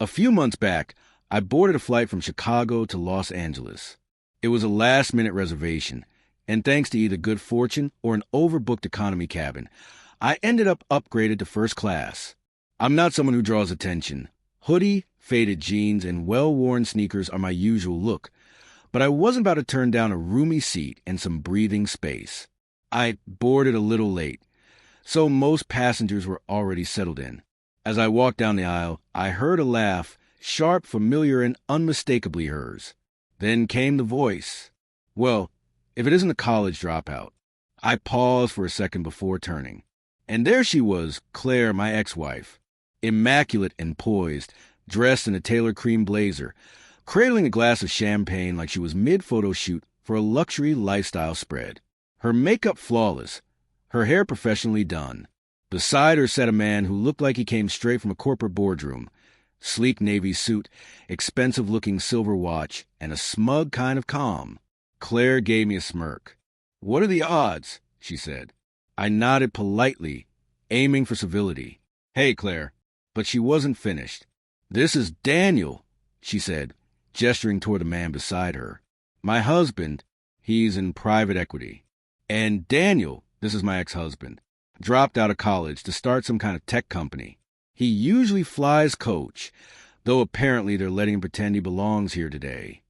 A few months back, I boarded a flight from Chicago to Los Angeles. It was a last-minute reservation, and thanks to either good fortune or an overbooked economy cabin, I ended up upgraded to first class. I'm not someone who draws attention. Hoodie, faded jeans, and well-worn sneakers are my usual look, but I wasn't about to turn down a roomy seat and some breathing space. I boarded a little late, so most passengers were already settled in. As I walked down the aisle, I heard a laugh, sharp, familiar, and unmistakably hers. Then came the voice. Well, if it isn't a college dropout. I paused for a second before turning. And there she was, Claire, my ex-wife, immaculate and poised, dressed in a tailored cream blazer, cradling a glass of champagne like she was mid-photo shoot for a luxury lifestyle spread. Her makeup flawless, her hair professionally done. Beside her sat a man who looked like he came straight from a corporate boardroom. Sleek navy suit, expensive-looking silver watch, and a smug kind of calm. Claire gave me a smirk. "What are the odds?" she said. I nodded politely, aiming for civility. "Hey, Claire." But she wasn't finished. "This is Daniel," she said, gesturing toward the man beside her. "My husband, he's in private equity. And Daniel, this is my ex-husband, dropped out of college to start some kind of tech company. He usually flies coach, though apparently they're letting him pretend he belongs here today."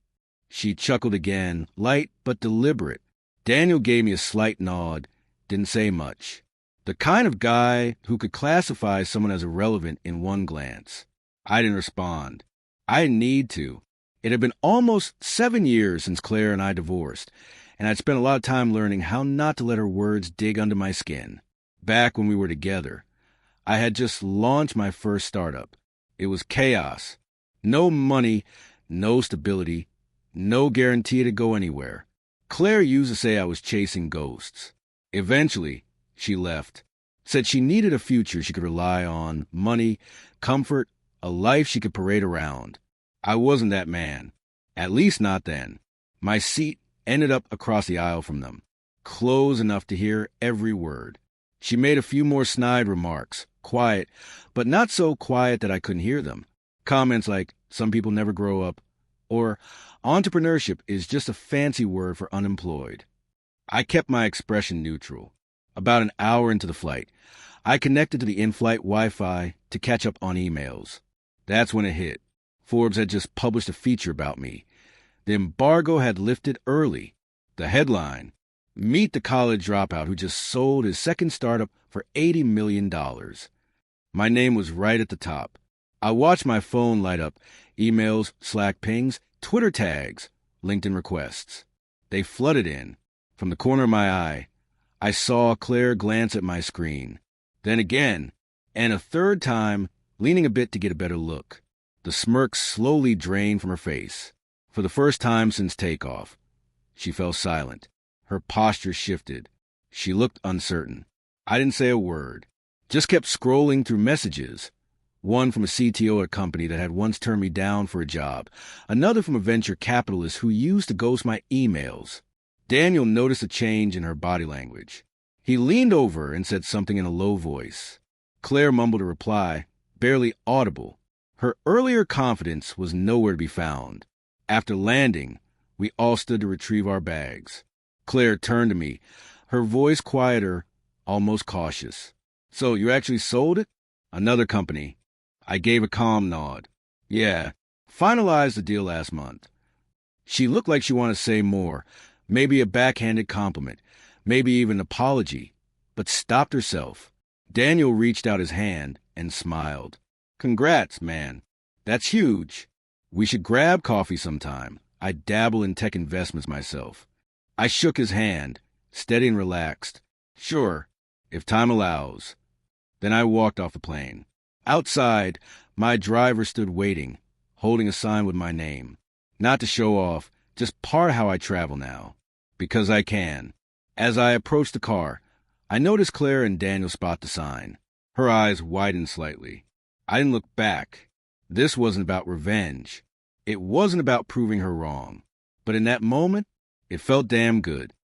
She chuckled again, light but deliberate. Daniel gave me a slight nod, didn't say much. The kind of guy who could classify someone as irrelevant in one glance. I didn't respond. I didn't need to. It had been almost 7 years since Claire and I divorced, and I'd spent a lot of time learning how not to let her words dig under my skin. Back when we were together, I had just launched my first startup. It was chaos. No money, no stability, no guarantee to go anywhere. Claire used to say I was chasing ghosts. Eventually, she left. Said she needed a future she could rely on, money, comfort, a life she could parade around. I wasn't that man. At least not then. My seat ended up across the aisle from them, close enough to hear every word. She made a few more snide remarks, quiet, but not so quiet that I couldn't hear them. Comments like, "Some people never grow up," or "Entrepreneurship is just a fancy word for unemployed." I kept my expression neutral. About an hour into the flight, I connected to the in-flight Wi-Fi to catch up on emails. That's when it hit. Forbes had just published a feature about me. The embargo had lifted early. The headline, "Meet the college dropout who just sold his second startup for $80 million. My name was right at the top. I watched my phone light up. Emails, Slack pings, Twitter tags, LinkedIn requests. They flooded in. From the corner of my eye, I saw Claire glance at my screen. Then again, and a third time, leaning a bit to get a better look. The smirk slowly drained from her face. For the first time since takeoff, she fell silent. Her posture shifted. She looked uncertain. I didn't say a word. Just kept scrolling through messages. One from a CTO at a company that had once turned me down for a job. Another from a venture capitalist who used to ghost my emails. Daniel noticed a change in her body language. He leaned over and said something in a low voice. Claire mumbled a reply, barely audible. Her earlier confidence was nowhere to be found. After landing, we all stood to retrieve our bags. Claire turned to me, her voice quieter, almost cautious. "So you actually sold it?" "Another company." I gave a calm nod. "Yeah, finalized the deal last month." She looked like she wanted to say more, maybe a backhanded compliment, maybe even an apology, but stopped herself. Daniel reached out his hand and smiled. "Congrats, man. That's huge. We should grab coffee sometime. I dabble in tech investments myself." I shook his hand, steady and relaxed. "Sure, if time allows." Then I walked off the plane. Outside, my driver stood waiting, holding a sign with my name. Not to show off, just part of how I travel now. Because I can. As I approached the car, I noticed Claire and Daniel spot the sign. Her eyes widened slightly. I didn't look back. This wasn't about revenge. It wasn't about proving her wrong. But in that moment, it felt damn good.